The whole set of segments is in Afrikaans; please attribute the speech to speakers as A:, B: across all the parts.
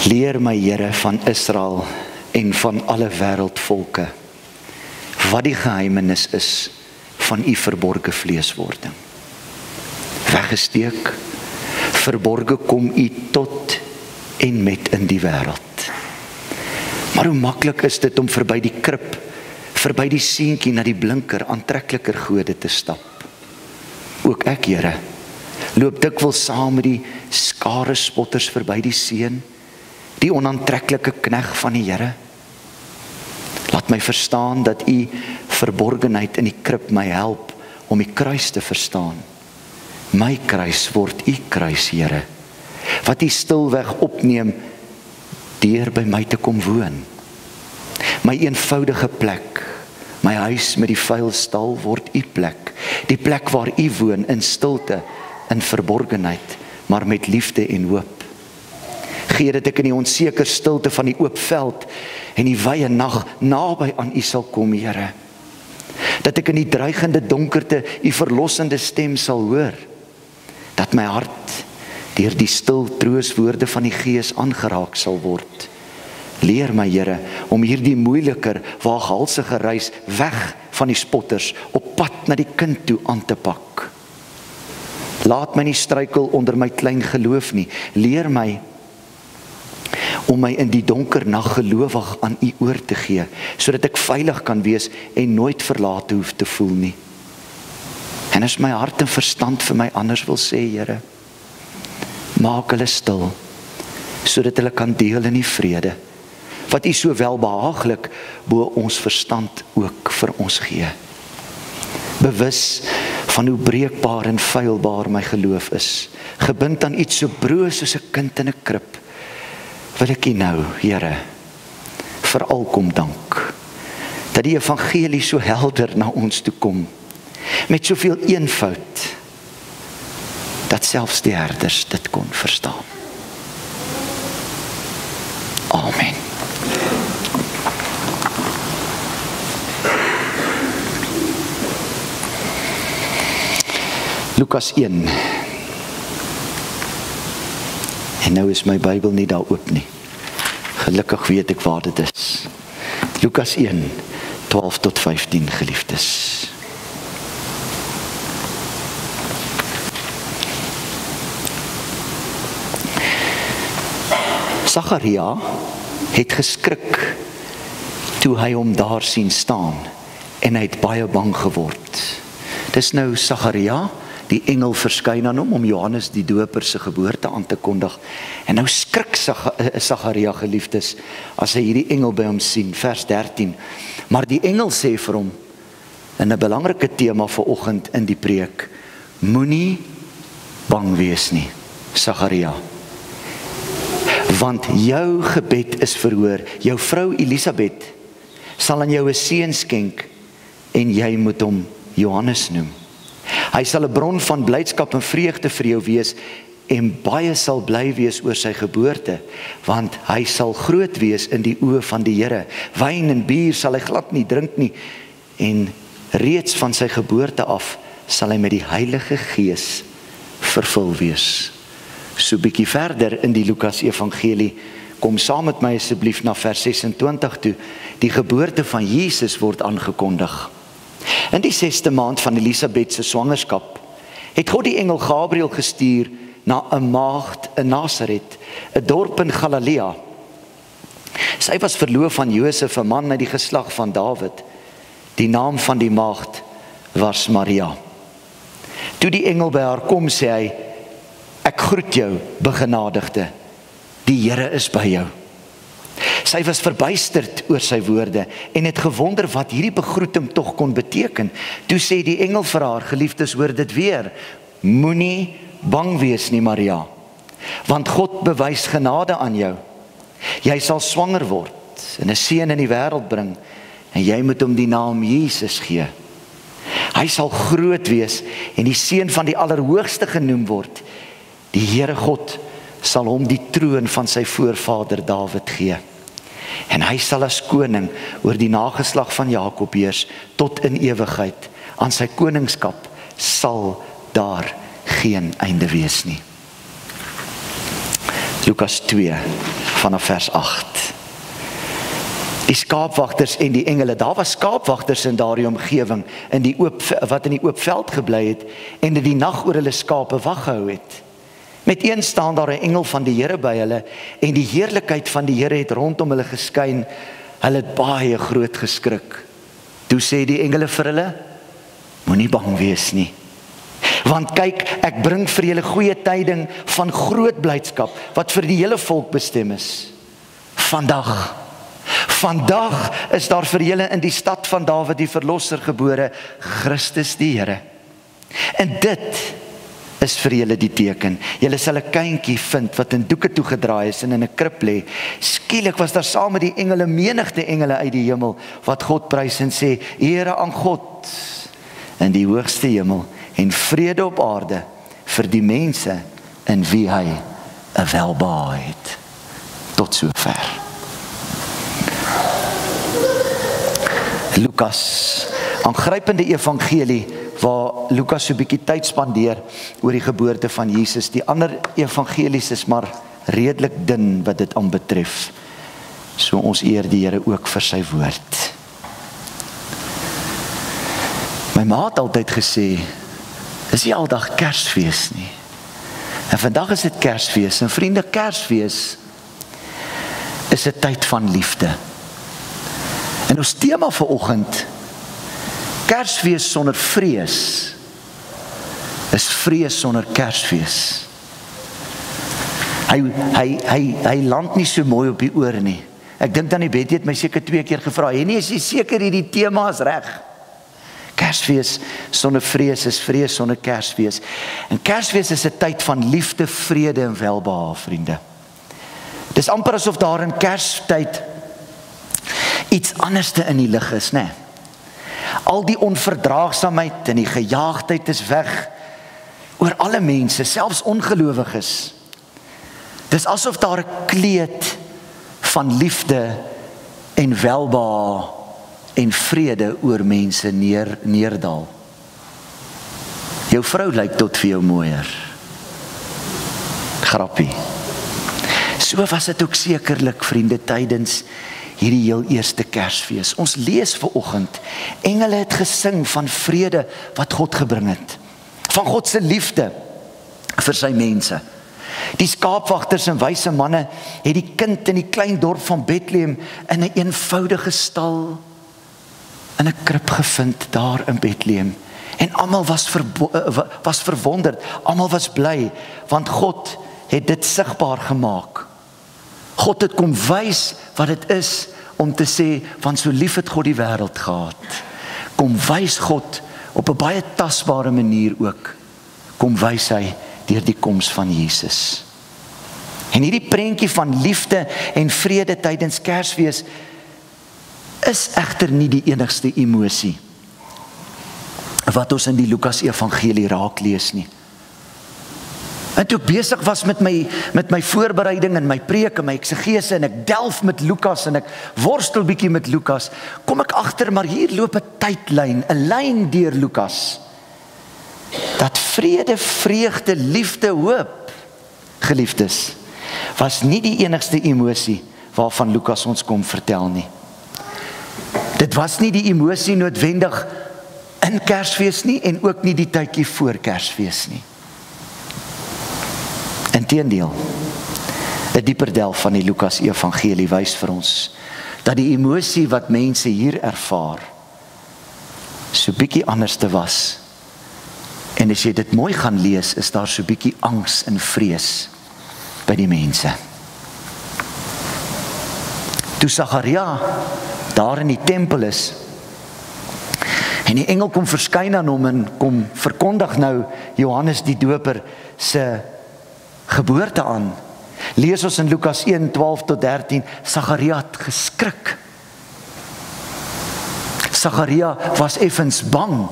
A: Leer my, Here, van Israel en van alle wêreldvolke, wat die geheimenis is van u verborge vleeswording. Weggesteek, verborge kom u tot en met in die wêreld. Maar hoe maklik is dit om verby die krib, verby die seentjie na die blinker, aantrekliker gode te stap. Ook ek, Here, loop dikwels saam met die skare spotters verby die seun, die onaantreklike knegg van die Here. Laat my verstaan dat u verborgenheid in die krib my help om die kruis te verstaan. My kruis word u kruis, Here, wat u stilweg opneem deur by my te kom woon. My eenvoudige plek, my huis met die vuil stal word u plek, die plek waar u woon in stilte, in verborgenheid, maar met liefde en hoop. Gee dat ek in die onseker stilte van die oop veld en die wye nag naby aan u sal kom, Here. Dat ek in die dreigende donkerte u verlossende stem sal hoor. Dat my hart deur die stil trooswoorde van die Gees aangeraak sal word. Leer my, Here, om hierdie moeiliker, waaghalsige reis weg van die spotters op pad na die kind toe aan te pak. Laat my nie struikel onder my klein geloof nie. Leer my om my in die donker nag gelowig aan u oor te gee, sodat ek veilig kan wees en nooit verlate hoef te voel nie. En as my hart en verstand vir my anders wil sê, Here, maak hulle stil, sodat hulle kan deel in die vrede, wat u so welbehaaglik bo ons verstand ook vir ons gee. Bewus van hoe breekbaar en feilbaar my geloof is, gebind aan iets so broos soos 'n kind in 'n krib, wil ek u nou, Here, veral kom dank, dat die evangelie so helder na ons toe kom, met soveel eenvoud, dat selfs die herders dit kon verstaan. Amen. Lukas 1. En nou is my Bybel nie daar oop nie. Gelukkig weet ek waar dit is. Lukas 1, 12 tot 15, geliefdes. Sagaria het geskrik toe hy hom daar sien staan en hy het baie bang geword. Dis nou Sagaria, die engel verskyn aan hom om Johannes die Doper se geboorte aan te kondig. En nou skrik Sagaria, geliefdes, as hy hierdie engel by hom sien, vers 13. Maar die engel sê vir hom, in 'n belangrike tema vir oggend in die preek, moenie bang wees nie, Sagaria. Want jou gebed is verhoor. Jou vrou Elisabeth sal aan jou 'n seun skenk en jy moet hom Johannes noem. Hy sal 'n bron van blydskap en vreugde vir jou wees en baie sal bly wees oor sy geboorte, want hy sal groot wees in die oë van die Here. Wyn en bier sal hy glad nie drink nie en reeds van sy geboorte af sal hy met die Heilige Gees vervul wees. So bietjie verder in die Lukas Evangelie, kom saam met my asseblief na vers 26 toe. Die geboorte van Jesus word aangekondig. In die 6de maand van Elisabeth se swangerskap het God die engel Gabriël gestuur na 'n maagd in Nasaret, 'n dorp in Galilea. Sy was verloof aan Josef, 'n man uit die geslag van Dawid. Die naam van die maagd was Maria. Toe die engel by haar kom, sê hy, ek groet jou, begenadigde, die Here is by jou. Sy was verbuisterd oor sy woorde en het gewonder wat hierdie begroeting tog kon beteken. Toe sê die engel vir haar, geliefdes, hoor dit weer, moenie bang wees nie, Maria, want God bewys genade aan jou. Jy sal swanger word en 'n seun in die wêreld bring en jy moet hom die naam Jesus gee. Hy sal groot wees en die seun van die Allerhoogste genoem word. Die Here God sal hom die troon van sy voorvader Dawid gee. En hy sal as koning oor die nageslag van Jakob heers tot in ewigheid. Aan sy koningskap sal daar geen einde wees nie. Lukas 2 vanaf vers 8. Die skaapwagters en die engele, daar was skaapwagters in daardie omgewing, wat in die oop veld gebly het, en in die nag oor hulle skape wag gehou het. Met een staan daar 'n engel van die Here by hulle, en die heerlikheid van die Here het rondom hulle geskyn. Hulle het baie groot geskrik. Toe sê die engele vir hulle, moenie bang wees nie. Want kyk, ek bring vir julle goeie tyding van groot blydskap, wat vir die hele volk bestem is. Vandag is daar vir julle in die stad van Dawid die verlosser gebore, Christus die Here. En dit is vir julle die teken. Julle sal 'n kindjie vind wat in doeke toegedraai is en in 'n krib lê. Skielik was daar saam met die engele menigte engele uit die hemel wat God prys en sê, Here aan God in die hoogste hemel en vrede op aarde vir die mense in wie hy 'n welbehae het. Tot sover. Lukas, aangrypende evangelie waar Lukas so 'n bietjie tyd spandeer oor die geboorte van Jesus. Die ander evangelies is maar redelik dun wat dit aanbetref. So ons eer die Here ook vir sy woord. My ma het altyd gesê, is nie aldag Kersfees nie. En vandag is dit Kersfees. En vriende, Kersfees is 'n tyd van liefde. En ons tema vir oggend, Kersfees sonder vrees, is vrees sonder Kersfees. Hy land nie so mooi op die oor nie. Ek dink dan die Betty het my seker 2 keer gevra, nee, is jy seker hierdie tema is reg? Kersfees sonder vrees is vrees sonder Kersfees. En Kersfees is 'n tyd van liefde, vrede en welbehae, vriende. Dis amper asof daar in Kerstyd iets anderste in die lig is, né? Al die onverdraagsaamheid en die gejaagdheid is weg oor alle mense, selfs ongelowiges. Dis asof daar 'n kleed van liefde en welbehae en vrede oor mense neerdal. Jou vrou lyk tot vir jou mooier. Grappie. So was dit ook sekerlik, vriende, tydens hierdie heel eerste Kersfees. Ons lees vanoggend, engele het gesing van vrede wat God gebring het. Van God se liefde vir sy mense. Die skaapwagters en wyse manne het die kind in die klein dorp van Bethlehem in 'n eenvoudige stal in 'n krib gevind daar in Bethlehem. En almal was verwonderd, almal was bly, want God het dit sigbaar gemaak. God het kom wys wat dit is om te sê, want so lief het God die wêreld gehad. Kom wys God op 'n baie tasbare manier ook. Kom wys hy deur die koms van Jesus. En hierdie prentjie van liefde en vrede tydens Kersfees is egter nie die enigste emosie wat ons in die Lukas evangelie raak lees nie. En toe ek besig was met my voorbereiding en my preek en my eksegese en ek delf met Lukas en ek worstel bietjie met Lukas, kom ek agter, maar hier loop 'n tydlyn, 'n lyn deur Lukas. Dat vrede, vreugde, liefde, hoop, geliefdes, was nie die enigste emosie waarvan Lukas ons kom vertel nie. Dit was nie die emosie noodwendig in Kersfees nie en ook nie die tydjie voor Kersfees nie. Inteendeel, 'n dieper delf van die Lukas evangelie wys vir ons dat die emosie wat mense hier ervaar so bietjie anders te was. En as jy dit mooi gaan lees, is daar so bietjie angs en vrees by die mense. Toe Sagaria daar in die tempel is en die engel kom verskyn aan hom en kom verkondig nou Johannes die Doper se geboorte aan. Lees ons in Lukas 1:12-13, Sagaria het geskrik. Sagaria was effens bang.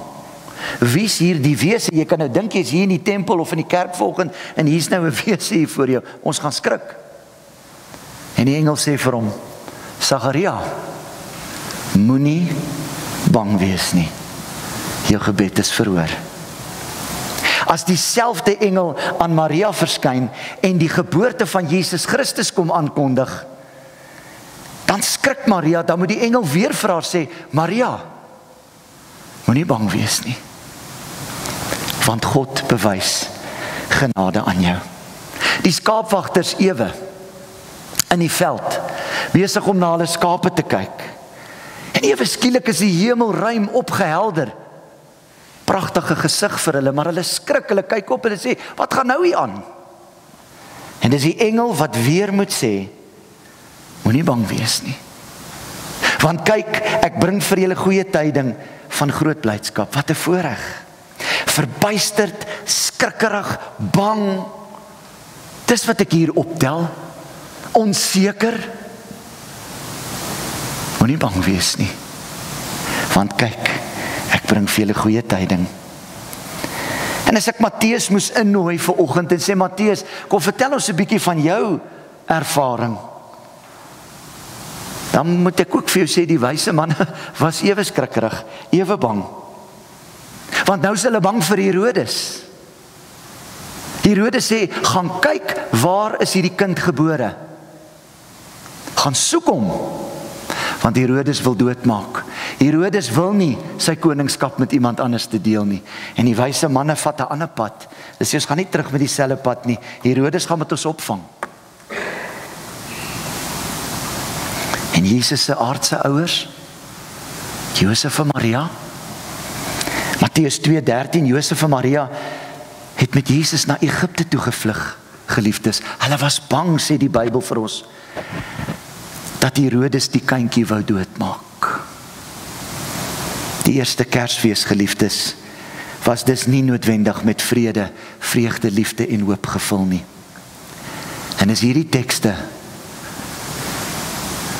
A: Wie is hier die wese? Jy kan nou dink jy's hier in die tempel of in die kerk volgend en hier's nou 'n wese hier voor jou. Ons gaan skrik. En die engel sê vir hom, Sagaria, moenie bang wees nie. Jou gebed is verhoor. as dieselfde engel aan Maria verskyn en die geboorte van Jesus Christus kom aankondig, dan skrik Maria, dan moet die engel weer vir haar sê, Maria, moenie bang wees nie, want God bewys genade aan jou. Die skaapwagters ewe in die veld, besig om na hulle skape te kyk. En ewe skielik is die hemel ruim opgehelder. Pragtige gesig vir hulle, maar hulle skrik, hulle kyk op en hulle sê, wat gaan nou hier aan? En dis die engel wat weer moet sê, moenie bang wees nie. Want kyk, ek bring vir julle goeie tyding van groot blydskap. Wat 'n voorreg. Verbuisterd, skrikkerig, bang. Dis wat ek hier optel. Onseker. Moenie bang wees nie. Want kyk, ek bring vir julle goeie tyding. En as ek Matteus moes innooi vir oggend en sê, Matteus, kom vertel ons 'n bietjie van jou ervaring. Dan moet ek ook vir jou sê, die wyse manne was ewe skrikkerig, ewe bang. Want nou is hulle bang vir Herodes. Herodes sê, gaan kyk, waar is hierdie kind gebore? Gaan soek hom. Want Herodes wil doodmaak. Herodes wil nie sy koningskap met iemand anders te deel nie. En die wyse manne vat 'n ander pad. Hulle sê, ons gaan nie terug met dieselfde pad nie. Herodes gaan met ons opvang. En Jesus se aardse ouers, Josef en Maria, Matteus 2:13, Josef en Maria het met Jesus na Egipte toe gevlug, geliefdes. Hulle was bang, sê die Bybel vir ons, dat Herodes die kindjie wou doodmaak. Die eerste Kersfees, geliefdes, was dus nie noodwendig met vrede, vreugde, liefde en hoop gevul nie. En is hierdie tekste,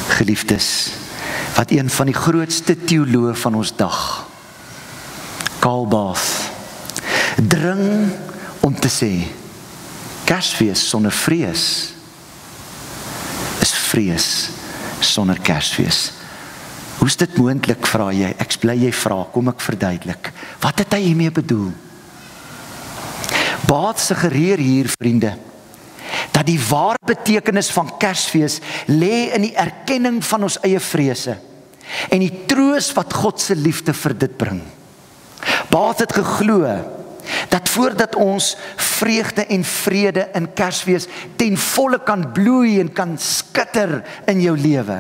A: geliefdes, wat een van die grootste teoloë van ons dag, Karl Barth, dring om te sê, Kersfees sonder vrees is vrees sonder Kersfees. Hoe is dit moontlik, vra jy? Ek bly jy vra, kom ek verduidelik. Wat het hy hiermee bedoel? Barth suggereer hier, vriende, dat die ware betekenis van Kersfees lê in die erkenning van ons eie vrese en die troos wat God se liefde vir dit bring. Barth het geglo dat voordat ons vreugde en vrede in Kersfees ten volle kan bloei en kan skitter in jou lewe,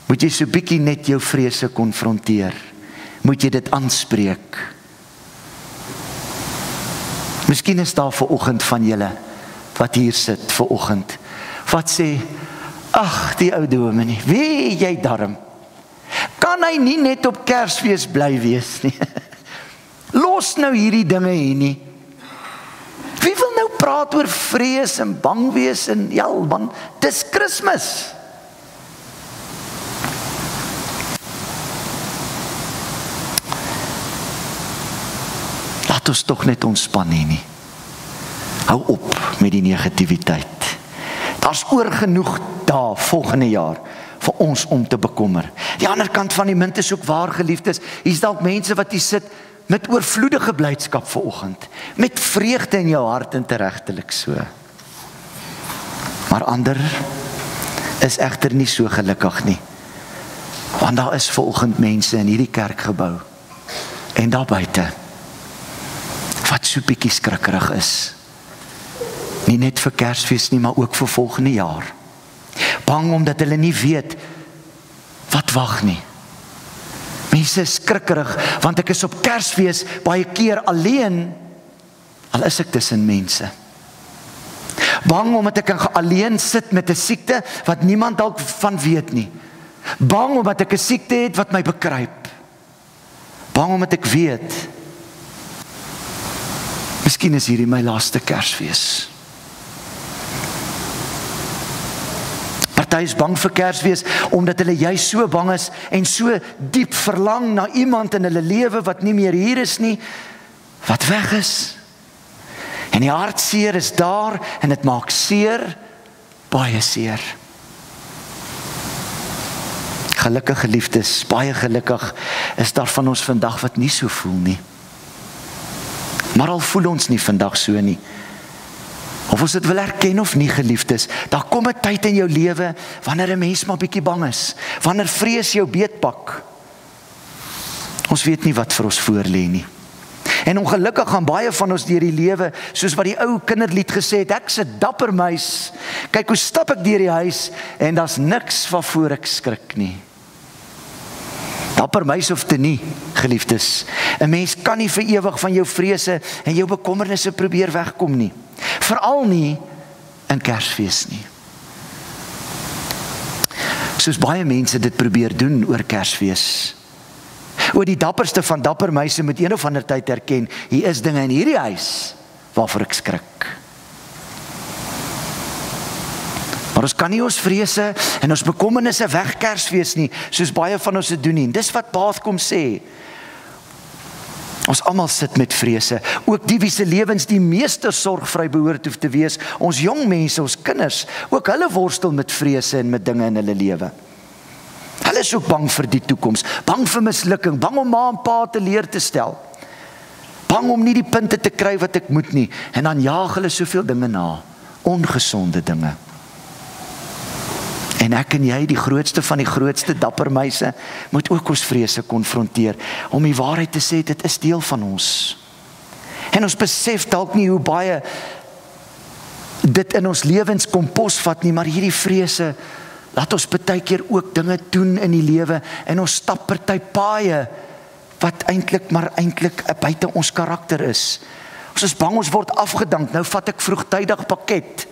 A: moet jy so bietjie net jou vrese konfronteer. Moet jy dit aanspreek. Miskien is daar vanoggend van julle wat hier sit vanoggend, wat sê, ag, die ou dominee, wie jy darm, kan hy nie net op Kersfees bly wees nie? Los nou hierdie dinge hier nie. Wie wil nou praat oor vrees en bang wees en ja, man, dis Kersfees. Laat ons tog net ontspan nie. Hou op met die negativiteit. Daar's oor genoeg dae volgende jaar vir ons om te bekommer. Die ander kant van die munt is ook waar, geliefdes. Hier's dalk mense wat hier sit met oorvloedige blydskap vanoggend, met vreugde in jou hart en teregtelik so. Maar ander is egter nie so gelukkig nie. Want daar is vanoggend mense in hierdie kerkgebou en daar buite wat so bietjie skrikkerig is. Nie net vir Kersfees nie, maar ook vir volgende jaar. Bang omdat hulle nie weet wat wag nie. Mense is skrikkerig, want ek is op Kersfees baie keer alleen, al is ek tussen mense. Bang omdat ek alleen sit met 'n siekte wat niemand dalk van weet nie. Bang omdat ek 'n siekte het wat my bekruip. Bang omdat ek weet, miskien is hierdie my laaste Kersfees. Party is bang vir Kersfees omdat hulle juist so bang is en so diep verlang na iemand in hulle lewe wat nie meer hier is nie, wat weg is. En die hartseer is daar en dit maak seer, baie seer. Gelukkig, geliefdes, baie gelukkig is daar van ons vandag wat nie so voel nie. Maar al voel ons nie vandag so nie. Of ons dit wil erken of nie, geliefdes, daar kom 'n tyd in jou lewe wanneer 'n mens maar bietjie bang is, wanneer vrees jou beetpak. Ons weet nie wat vir ons voorlê nie. En ongelukkig gaan baie van ons deur die lewe, soos wat die ou kinderlied gesê het, ek's 'n dapper muis. Kyk hoe stap ek deur die huis en daar's niks waarvoor ek skrik nie. Dapper muis of te nie, geliefdes. 'n Mens kan nie vir ewig van jou vrese en jou bekommernisse probeer wegkom nie. Veral nie in Kersfees nie. Soos baie mense dit probeer doen oor Kersfees. Oor die dapperste van dapper meise moet een of ander tyd erken, hier is dinge in hierdie huis waarvoor ek skrik. Maar ons kan nie ons vrese en ons bekommernisse weg Kersfees nie, soos baie van ons dit doen nie. Dis wat Bath kom sê. Ons almal sit met vrese, ook die wie se lewens die meeste sorgvry behoort hoef te wees, ons jong mense, ons kinders, ook hulle worstel met vrese en met dinge in hulle lewe. Hulle is ook bang vir die toekoms, bang vir mislukking, bang om ma en pa teleur te stel, bang om nie die punte te kry wat ek moet nie, en dan jaag hulle soveel dinge na, ongesonde dinge. En ek en jy, die grootste van die grootste dapper meise, moet ook ons vrese konfronteer, om die waarheid te sê, dit is deel van ons. En ons besef dalk nie hoe baie dit in ons lewens kom posvat nie, maar hierdie vrese, laat ons partykeer ook dinge doen in die lewe, en ons stap party paaie, wat eintlik buite ons karakter is. Ons is bang, ons word afgedank, nou vat ek vroegtydig pakket.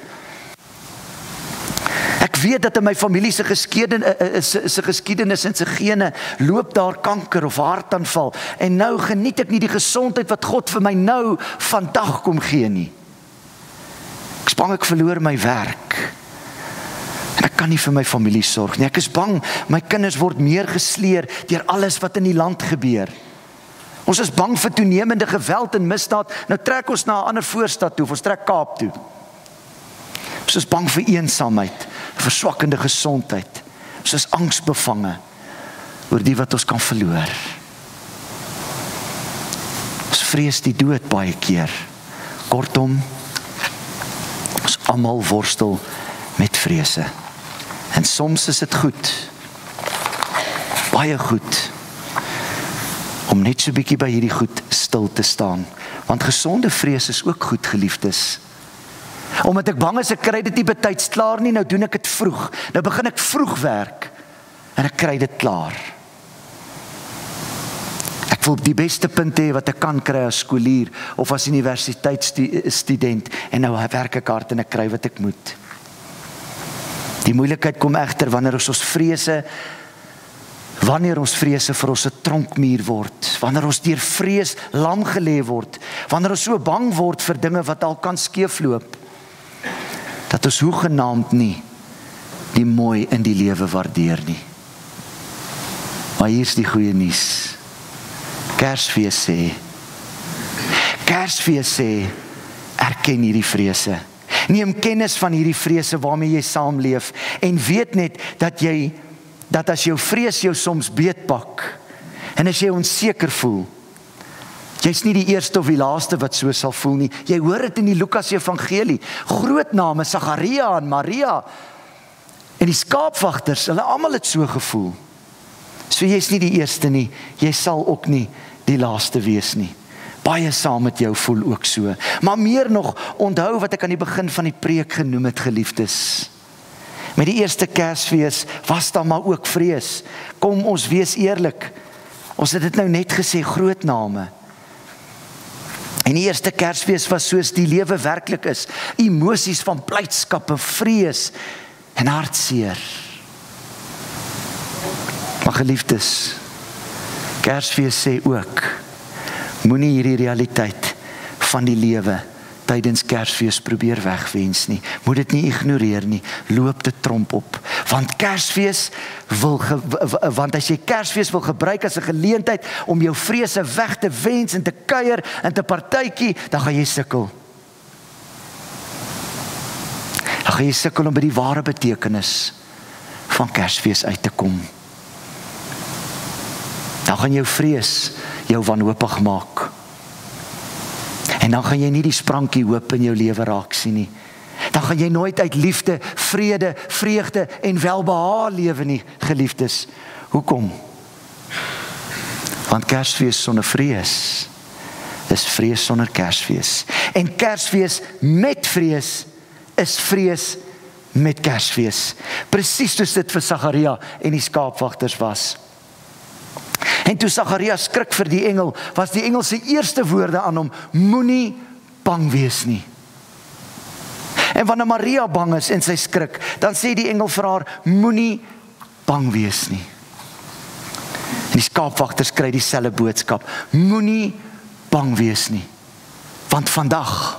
A: Ek weet dat in my familie se geskiedenis en se gene loop daar kanker of hartaanval, en nou geniet ek nie die gesondheid wat God vir my nou vandag kom gee nie. Ek is bang ek verloor my werk, en ek kan nie vir my familie sorg nie. Ek is bang my kinders word meer gesleer deur alles wat in die land gebeur. Ons is bang vir toenemende geweld en misdaad. Nou trek ons na 'n ander voorstad toe, of ons trek Kaap toe. Ons is bang vir eensaamheid, verswakkende gesondheid. Ons is angsbevange oor die wat ons kan verloor. Ons vrees die dood baie keer. Kortom, ons almal worstel met vrese. En soms is dit goed, baie goed, om net so bietjie by hierdie goed stil te staan. Want gesonde vrees is ook goed, geliefdes. Omdat ek bang is, ek kry dit nie betyds klaar nie, nou doen ek dit vroeg. Nou begin ek vroeg werk, en ek kry dit klaar. Ek wil die beste punt hê wat ek kan kry as skoolier, of as universiteitsstudent, en nou werk ek hard en ek kry wat ek moet. Die moeilikheid kom egter wanneer ons vrese vir ons 'n tronkmuur word, wanneer ons deur vrees lam gelê word, wanneer ons so bang word vir dinge wat al kan skeefloop, dat ons hoegenaamd nie die mooi in die lewe waardeer nie. Maar hier is die goeie nuus. Kersfees sê, erken hierdie vrese. Neem kennis van hierdie vrese waarmee jy saamleef, en weet net dat as jou vrees jou soms beetpak, en as jy onseker voel, jy's nie die eerste of die laaste wat so sal voel nie. Jy hoor dit in die Lukas Evangelie. Groot name, Sagaria en Maria, en die skaapwagters, hulle almal het so gevoel. So jy's nie die eerste nie, jy sal ook nie die laaste wees nie. Baie saam met jou voel ook so. Maar meer nog, onthou wat ek aan die begin van die preek genoem het, geliefdes. Met die eerste Kersfees was daar maar ook vrees. Kom ons wees eerlik. Ons het dit nou net gesê, groot name. En die eerste Kersfees was soos die lewe werklik is. Emosies van blydskap en vrees en hartseer. Maar geliefdes, Kersfees sê ook, moenie hierdie realiteit van die lewe tydens Kersfees probeer wegwens nie. Moet dit nie ignoreer nie. Loop dit tromp op. Want as jy Kersfees wil gebruik as 'n geleentheid om jou vrese weg te wens en te kuier en te partytjie, dan gaan jy sukkel. Dan gaan jy sukkel om by die ware betekenis van Kersfees uit te kom. Dan gaan jou vrees jou wanhoopig maak. En dan gaan jy nie die sprankie hoop in jou lewe raak sien nie. Dan gaan jy nooit uit liefde, vrede, vreugde en welbehae lewe nie, geliefdes. Hoekom? Want Kersfees sonder vrees is vrees sonder Kersfees. En Kersfees met vrees is vrees met Kersfees. Presies soos dit vir Sagaria en die skaapwagters was. En toe Sagaria skrik vir die engel, was die engel se eerste woorde aan hom: moenie bang wees nie. En wanneer Maria bang is en sy skrik, dan sê die engel vir haar: moenie bang wees nie. En die skaapwagters kry dieselfde boodskap: moenie bang wees nie. Want vandag,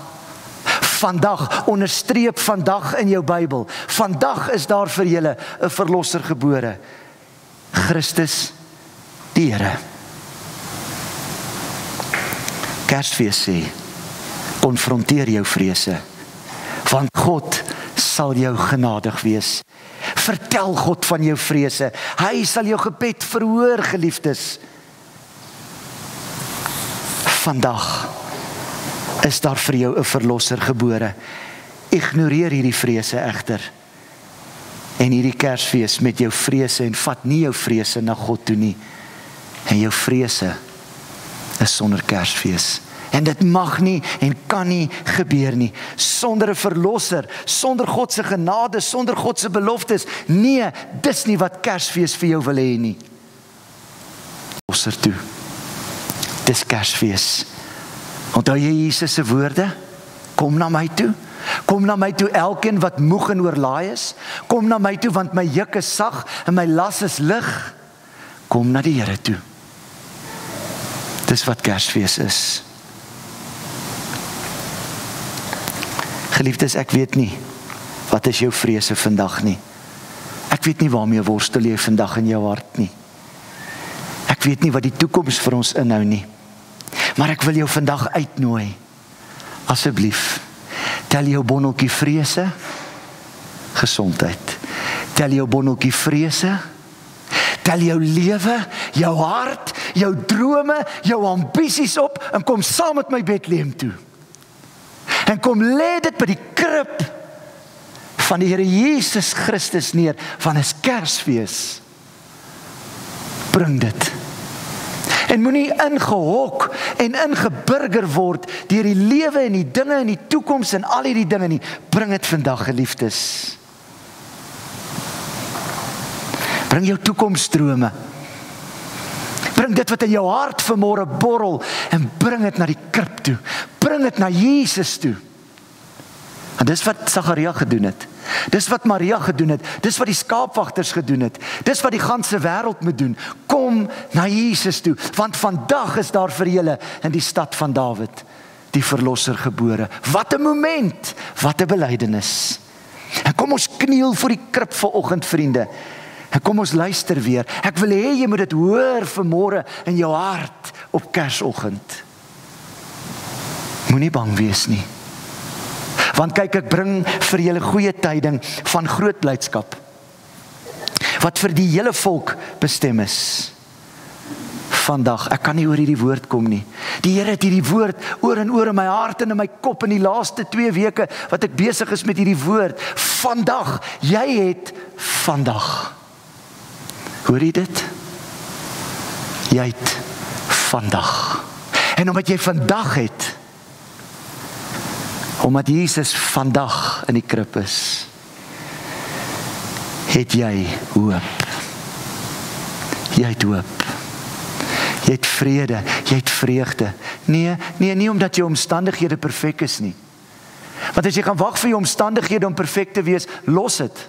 A: onderstreep vandag in jou Bybel, vandag is daar vir julle 'n verlosser gebore, Christus die Here. Kersfees sê, konfronteer jou vrese, want God sal jou genadig wees. Vertel God van jou vrese, hy sal jou gebed verhoor, geliefdes. Vandag is daar vir jou 'n verlosser gebore. Ignoreer hierdie vrese egter. En hierdie Kersfees met jou vrese, en vat nie jou vrese na God toe nie. En jou vrese is sonder Kersfees. En dit mag nie en kan nie gebeur nie. Sonder 'n verlosser, sonder God se genade, sonder God se beloftes. Nee, dis nie wat Kersfees vir jou wil hê nie. Verlosser toe. Dis Kersfees. Onthou jy Jesus se woorde? Kom na my toe. Kom na my toe elkeen wat moeg en oorlaai is. Kom na my toe want my juk is sag en my las is lig. Kom na die Here toe. Dis wat Kersfees is. Geliefdes, ek weet nie wat is jou vrese vandag nie. Ek weet nie waarmee worstel jy vandag in jou hart nie. Ek weet nie wat die toekoms vir ons inhou nie. Maar ek wil jou vandag uitnooi. Asseblief, tel jou bonneltjie vrese, gesondheid. Tel jou bonneltjie vrese, tel jou lewe, jou hart, jou drome, jou ambisies op en kom saam met my Bethlehem toe. En kom lê dit by die krib van die Here Jesus Christus neer, van 'n Kersfees. Bring dit. En moenie ingehok en ingeburger word deur die lewe en die dinge en die toekoms en al hierdie dinge nie. Bring dit vandag, geliefdes. Bring jou toekomsdrome. Bring dit wat in jou hart vanmôre borrel en bring dit na die krib toe. Bring dit na Jesus toe. En dis wat Sagaria gedoen het. Dis wat Maria gedoen het. Dis wat die skaapwagters gedoen het. Dis wat die ganse wêreld moet doen. Kom na Jesus toe, want vandag is daar vir julle in die stad van Dawid die verlosser gebore. Wat 'n moment, wat 'n belydenis. En kom ons kniel voor die krib vanoggend, vriende. En kom ons luister weer. Ek wil hê jy moet dit hoor vanmôre in jou hart op Kersoggend. Moenie bang wees nie. Want kyk, ek bring vir julle goeie tyding van groot blydskap, wat vir die hele volk bestem is. Vandag, ek kan nie oor hierdie woord kom nie. Die Here het hierdie woord oor en oor in my hart en in my kop in die laaste 2 weke wat ek besig is met hierdie woord. Vandag, jy het vandag. Hoor jy dit? Jy het vandag. En omdat jy vandag het, omdat Jesus vandag in die krib is, het jy hoop. Jy het hoop. Jy het vrede, jy het vreugde. Nee, omdat jou omstandighede perfek is nie. Want as jy gaan wag vir jou omstandighede om perfek te wees, los dit.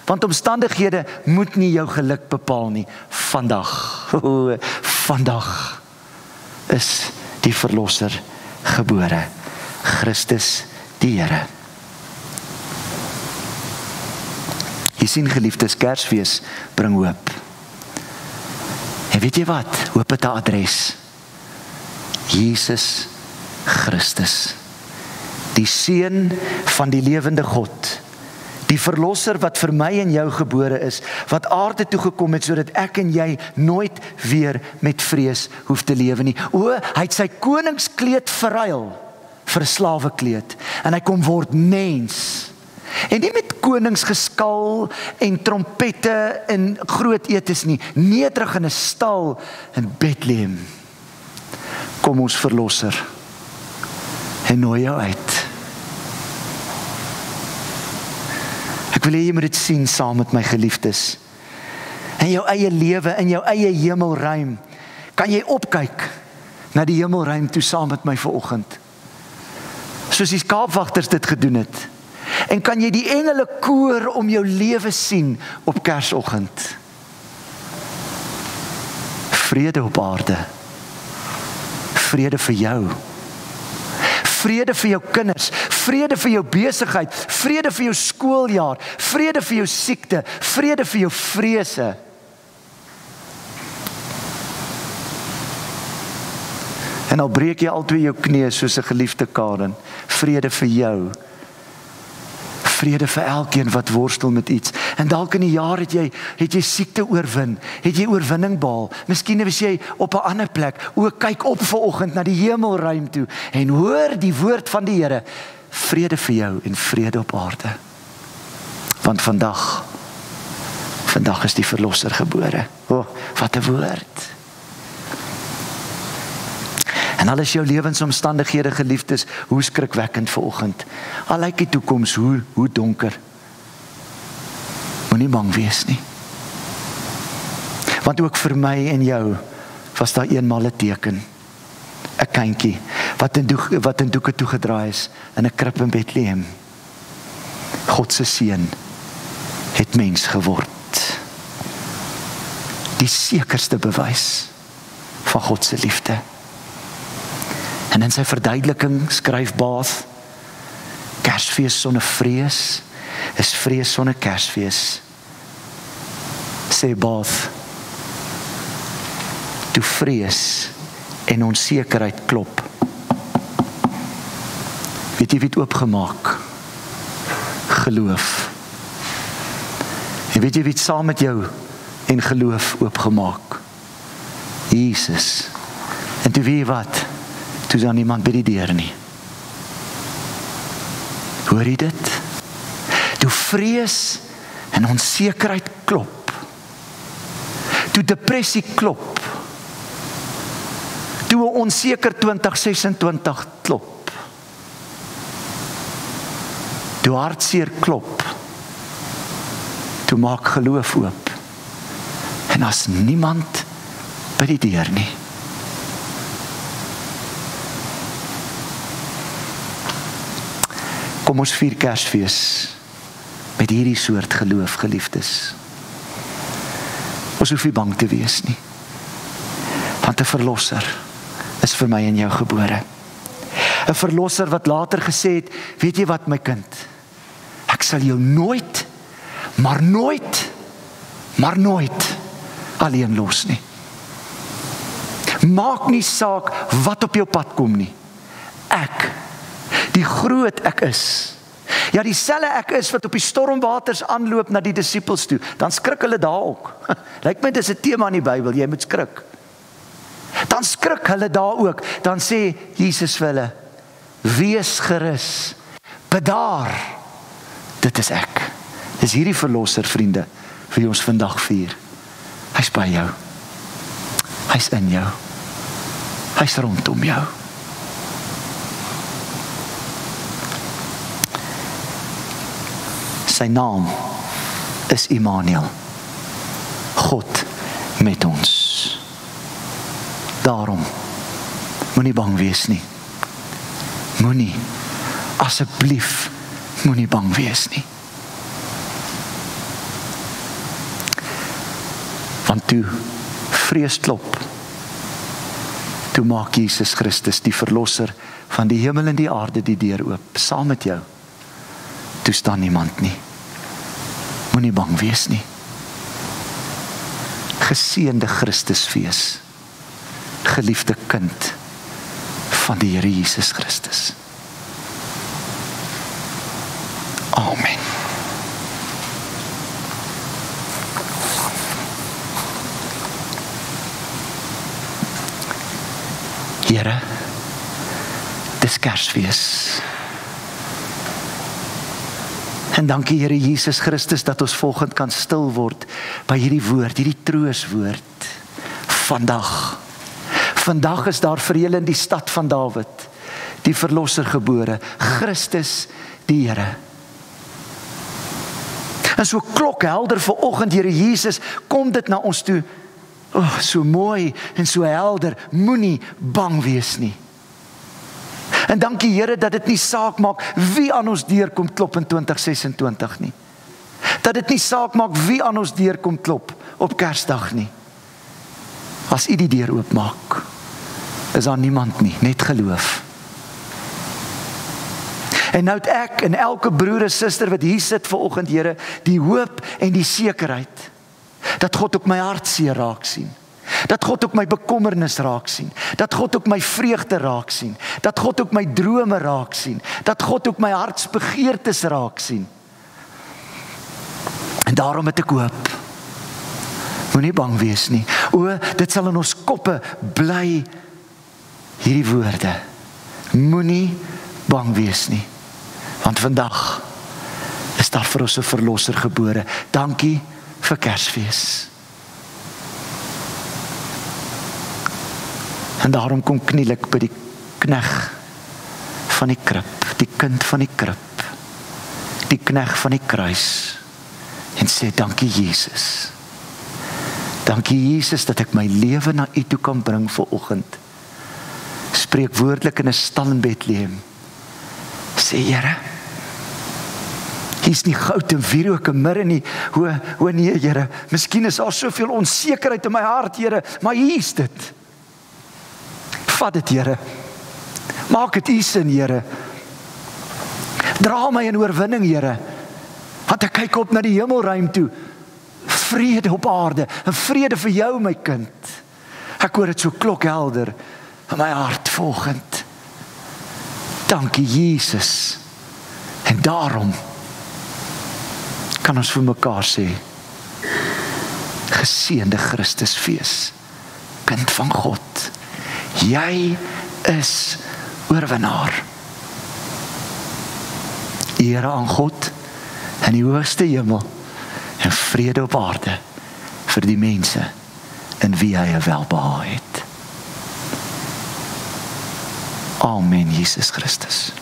A: Want omstandighede moet nie jou geluk bepaal nie. Vandag is die verlosser gebore. Christus die Here. Jy sien, geliefdes, Kersfees bring hoop. En weet jy wat? Hoop het 'n adres. Jesus Christus, die Seun van die lewende God, die verlosser wat vir my en jou gebore is, wat aarde toe gekom het sodat ek en jy nooit weer met vrees hoef te lewe nie. O, hy het sy koningskleed verruil vir 'n slawekleed en hy kom word mens. En nie met koningsgeskal en trompette en groot etes nie, nederig in 'n stal in Bethlehem. Kom ons verlosser en nooi jou uit. Ek wil hê jy moet dit sien saam met my geliefdes. In jou eie lewe, in jou eie hemelruim, kan jy opkyk na die hemelruim toe saam met my vanoggend. Soos die skaapwagters dit gedoen het. En kan jy die engele koor om jou lewe sien op Kersoggend? Vrede op aarde. Vrede vir jou. Vrede vir jou kinders, vrede vir jou besigheid, vrede vir jou skooljaar, vrede vir jou siekte, vrede vir jou vrese. En al breek jy altyd jou knie soos 'n geliefde Karen, vrede vir jou. Vrede vir elkeen wat worstel met iets. En dalk in die jaar het jy siekte oorwin, het jy oorwinning behaal. Miskien was jy op 'n ander plek. O, kyk op vanoggend na die hemelruim toe en hoor die woord van die Here. Vrede vir jou en vrede op aarde. Want vandag is die verlosser gebore. O, wat 'n woord. En al is jou lewensomstandighede, geliefdes, hoe skrikwekkend vanoggend. Al lyk die toekoms hoe donker. Moenie bang wees nie. Want ook vir my en jou was daar eenmal 'n teken. 'n Kindjie wat in doeke toegedraai is in 'n krib in Bethlehem. God se seun het mens geword. Die sekerste bewys van God se liefde. En in sy verduideliking skryf Bath, Kersfees sonder vrees is vrees sonder Kersfees. Sê Bath, toe vrees en onsekerheid klop, weet jy wie het oopgemaak? Geloof. En weet jy wie het saam met jou en geloof oopgemaak? Jesus. En toe weet jy wat? Toe is daar niemand by die deur nie. Hoor jy dit? Toe vrees en onsekerheid klop. Toe depressie klop. Toe 'n onseker 2026 klop. Toe hartseer klop. Toe maak geloof oop. En as niemand by die deur nie. Kom ons vier Kersfees met hierdie soort geloof, geliefdes. Ons hoef nie bang te wees nie. Want 'n verlosser is vir my en jou gebore. 'n Verlosser wat later gesê het, weet jy wat my kind? Ek sal jou nooit, maar nooit alleen los nie. Maak nie saak wat op jou pad kom nie. Ek, die groot ek is. Ja, dieselfde ek is wat op die stormwaters aanloop na die disippels toe. Dan skrik hulle daar ook. Lyk my dis 'n tema in die Bybel, jy moet skrik. Dan skrik hulle daar ook. Dan sê Jesus vir hulle, wees gerus, bedaar, dit is ek. Dis hierdie verlosser, vriende, wie ons vandag vier. Hy's by jou. Hy's in jou. Hy's rondom jou. Sy naam is Immanuel. God met ons. Daarom, moenie bang wees nie. Moenie, asseblief, moenie bang wees nie. Want toe vrees klop, toe maak Jesus Christus, die verlosser van die hemel en die aarde, die deur oop, saam met jou. Toe staan niemand nie. Moenie bang wees nie. Geseënde Christusfees, geliefde kind van die Here Jesus Christus. Amen. Here, Dis Kersfees. En dankie Here Jesus Christus dat ons volgende kan stil word by hierdie woord, hierdie trooswoord. Vandag is daar vir julle in die stad van Dawid, die verlosser gebore, Christus die Here. En so klokhelder vanoggend, Here Jesus, kom dit na ons toe. So mooi en so helder, moenie bang wees nie. En dankie Here dat dit nie saak maak wie aan ons deur kom klop in 2026 nie. Dat dit nie saak maak wie aan ons deur kom klop op Kersdag nie. As U die deur oopmaak, is daar niemand nie, net geloof. En nou het ek en elke broer en suster wat hier sit vanoggend, Here, die hoop en die sekerheid dat God ook my hartseer raak sien. Dat God ook my bekommernis raak sien. Dat God ook my vreugde raak sien. Dat God ook my drome raak sien. Dat God ook my hartsbegeertes raak sien. En daarom het ek hoop. Moenie bang wees nie. Dit sal in ons koppe bly, hierdie woorde. Moenie bang wees nie. Want vandag is daar vir ons 'n verlosser gebore. Dankie vir Kersfees. En daarom kom kniel ek by die knegg van die krib, die kind van die krib, die knegg van die kruis, en sê dankie Jesus. Dankie Jesus dat ek my lewe na U toe kan bring vanoggend. Spreek woordelik in 'n stal in Bethlehem. Sê Here, hier's nie goud en wierook en mirre nie. O nee Here, miskien is daar soveel onsekerheid in my hart, Here, maar hier's dit. Vat dit, Here. Maak dit U sin, Here. Dra my in oorwinning, Here. Want ek kyk op na die hemelruim toe. Vrede op aarde, en vrede vir jou, my kind. Ek hoor dit so klokhelder in my hart volgend. Dankie Jesus. En daarom kan ons vir mekaar sê, geseënde Christusfees, kind van God. Jy is oorwinnaar. Ere aan God in die hoogste hemel en vrede op aarde vir die mense in wie hy 'n welbehae het. Amen, Jesus Christus.